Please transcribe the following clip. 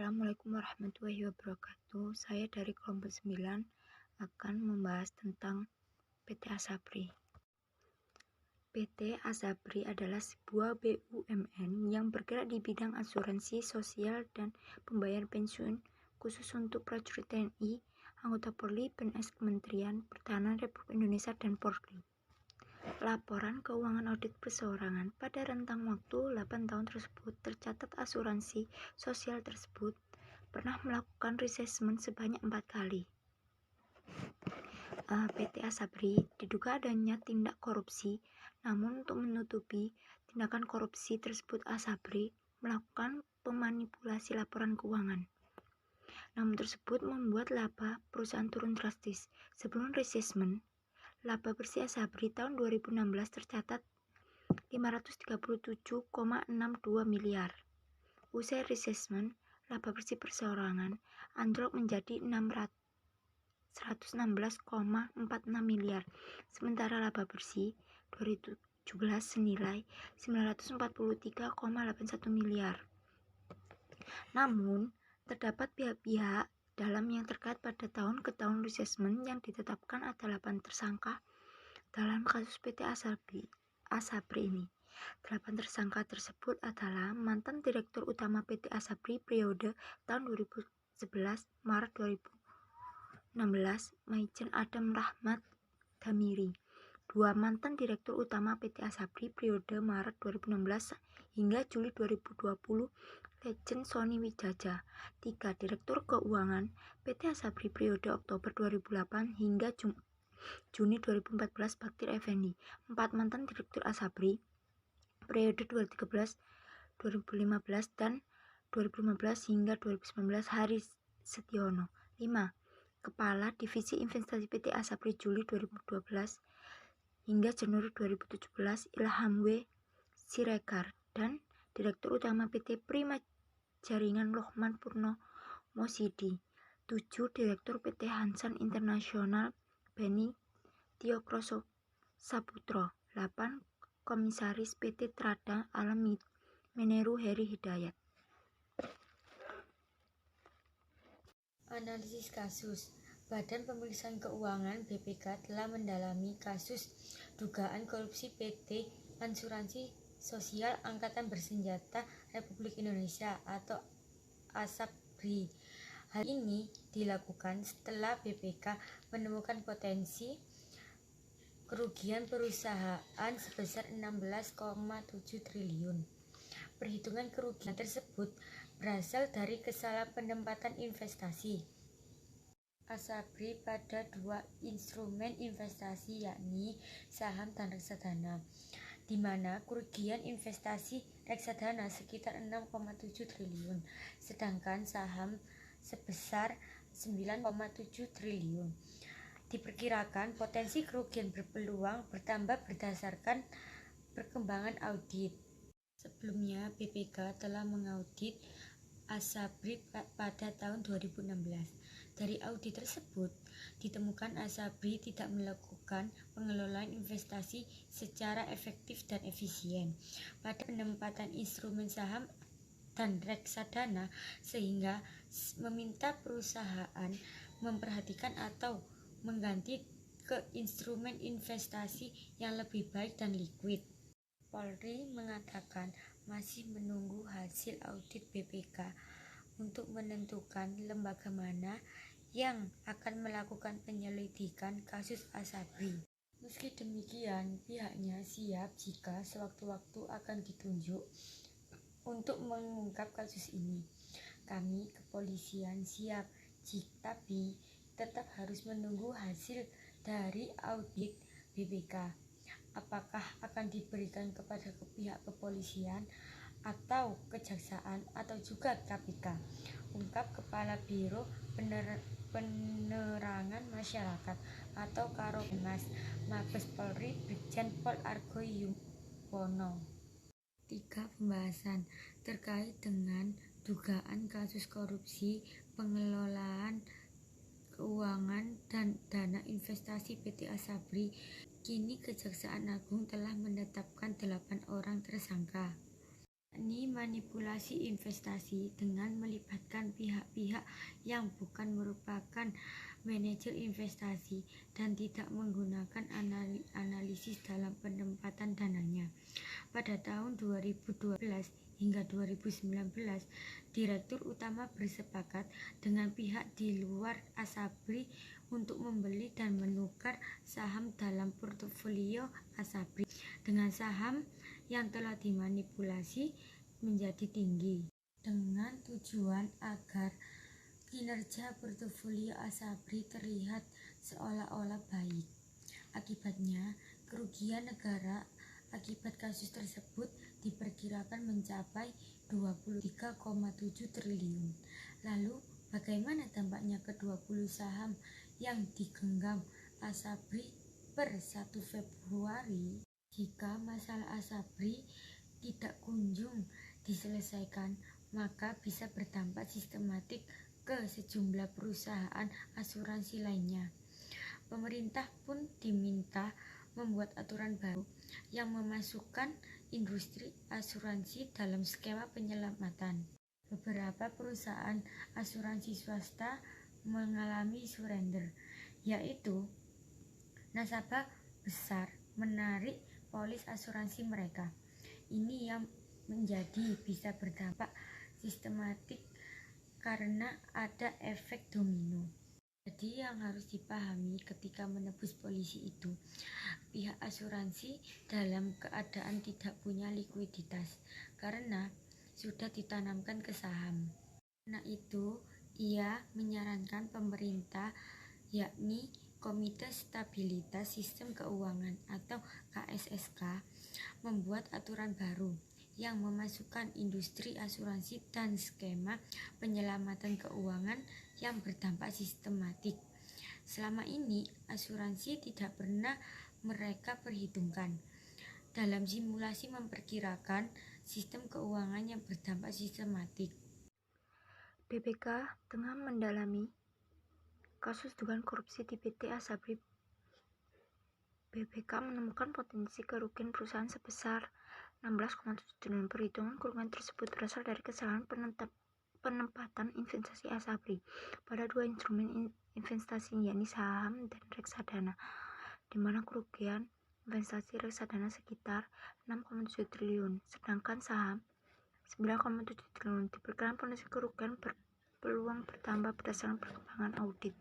Assalamualaikum warahmatullahi wabarakatuh. Saya dari kelompok 9 akan membahas tentang PT Asabri. PT Asabri adalah sebuah BUMN yang bergerak di bidang asuransi sosial dan pembayaran pensiun khusus untuk prajurit TNI, anggota Polri, PNS Kementerian Pertahanan Republik Indonesia dan Polri. Laporan keuangan audit perseorangan pada rentang waktu 8 tahun tersebut tercatat asuransi sosial tersebut pernah melakukan reassessment sebanyak 4 kali. PT Asabri diduga adanya tindak korupsi, namun untuk menutupi tindakan korupsi tersebut Asabri melakukan pemanipulasi laporan keuangan. Namun tersebut membuat laba perusahaan turun drastis. Sebelum reassessment, laba bersih Asabri tahun 2016 tercatat 537,62 miliar. Usai reassessment, laba bersih perseorangan anjlok menjadi 116,46 miliar, sementara laba bersih 2017 senilai 943,81 miliar. Namun, terdapat pihak-pihak dalam yang terkait pada tahun ke tahun reassessment yang ditetapkan ada 8 tersangka dalam kasus PT Asabri ini. 8 tersangka tersebut adalah mantan Direktur Utama PT Asabri periode tahun 2011 Maret 2016 Maijen Adam Rahmat Damiri. 2 mantan Direktur Utama PT Asabri periode Maret 2016 hingga Juli 2020 Legend Sony Wijaja. 3 Direktur Keuangan PT Asabri periode Oktober 2008 hingga Juni 2014 Baktir Effendi. 4 mantan Direktur Asabri periode 2013, 2015 dan 2015 hingga 2019 Hari Setiono. 5. Kepala Divisi Investasi PT Asabri Juli 2012 hingga Januari 2017 Ilham W. Siregar dan Direktur Utama PT Prima Jaringan Lohman Purno Mosidi. 7. Direktur PT Hansan Internasional Beni Tiokroso Saputro. 8. Komisaris PT Trada Alam Meneru Heri Hidayat. Analisis kasus. Badan Pemeriksaan Keuangan BPK telah mendalami kasus dugaan korupsi PT Asuransi Sosial Angkatan Bersenjata Republik Indonesia atau Asabri. Hal ini dilakukan setelah BPK menemukan potensi kerugian perusahaan sebesar 16,7 triliun. Perhitungan kerugian tersebut berasal dari kesalahan penempatan investasi Asabri pada 2 instrumen investasi yakni saham dan reksadana, di mana kerugian investasi reksadana sekitar 6,7 triliun, sedangkan saham sebesar 9,7 triliun. Diperkirakan potensi kerugian berpeluang bertambah berdasarkan perkembangan audit. Sebelumnya, BPK telah mengaudit Asabri pada tahun 2016. Dari audit tersebut, ditemukan Asabri tidak melakukan pengelolaan investasi secara efektif dan efisien pada penempatan instrumen saham dan reksadana, sehingga meminta perusahaan memperhatikan atau mengganti ke instrumen investasi yang lebih baik dan liquid. Polri mengatakan masih menunggu hasil audit BPK untuk menentukan lembaga mana yang akan melakukan penyelidikan kasus Asabri. Meski demikian, pihaknya siap jika sewaktu-waktu akan ditunjuk untuk mengungkap kasus ini. Kami kepolisian siap, tapi tetap harus menunggu hasil dari audit BPK. Apakah akan diberikan kepada pihak kepolisian atau kejaksaan atau juga KPK, ungkap Kepala Biro Penerangan Masyarakat atau Karopenmas Mabes Polri Brigjen Pol Argo Yuwono. 3. Pembahasan terkait dengan dugaan kasus korupsi pengelolaan keuangan dan dana investasi PT Asabri. Kini Kejaksaan Agung telah menetapkan 8 orang tersangka, yakni manipulasi investasi dengan melibatkan yang bukan merupakan manajer investasi dan tidak menggunakan analisis dalam penempatan dananya. Pada tahun 2012 hingga 2019, Direktur Utama bersepakat dengan pihak di luar Asabri untuk membeli dan menukar saham dalam portofolio Asabri dengan saham yang telah dimanipulasi menjadi tinggi, dengan tujuan agar kinerja portofolio Asabri terlihat seolah-olah baik. Akibatnya, kerugian negara akibat kasus tersebut diperkirakan mencapai 23,7 triliun. Lalu, bagaimana dampaknya ke 20 saham yang digenggam Asabri per 1 Februari? Jika masalah Asabri tidak kunjung diselesaikan, maka bisa berdampak sistematik ke sejumlah perusahaan asuransi lainnya. Pemerintah pun diminta membuat aturan baru yang memasukkan industri asuransi dalam skema penyelamatan. Beberapa perusahaan asuransi swasta mengalami surrender, yaitu nasabah besar menarik polis asuransi mereka. Ini yang menjadi bisa berdampak sistematik karena ada efek domino. Jadi yang harus dipahami ketika menebus polisi itu, pihak asuransi dalam keadaan tidak punya likuiditas karena sudah ditanamkan ke saham. Karena itu, ia menyarankan pemerintah, yakni Komite Stabilitas Sistem Keuangan atau KSSK, membuat aturan baru yang memasukkan industri asuransi dan skema penyelamatan keuangan yang berdampak sistematik. Selama ini, asuransi tidak pernah mereka perhitungkan. Dalam simulasi memperkirakan sistem keuangan yang berdampak sistematik. BPK tengah mendalami kasus dugaan korupsi di PT Asabri. BPK menemukan potensi kerugian perusahaan sebesar 16,7 triliun. Perhitungan kerugian tersebut berasal dari kesalahan penempatan investasi Asabri pada dua instrumen investasi, yakni saham dan reksadana, di mana kerugian investasi reksadana sekitar 6,7 triliun, sedangkan saham 9,7 triliun. Diperkirakan potensi kerugian berpeluang bertambah berdasarkan perkembangan audit.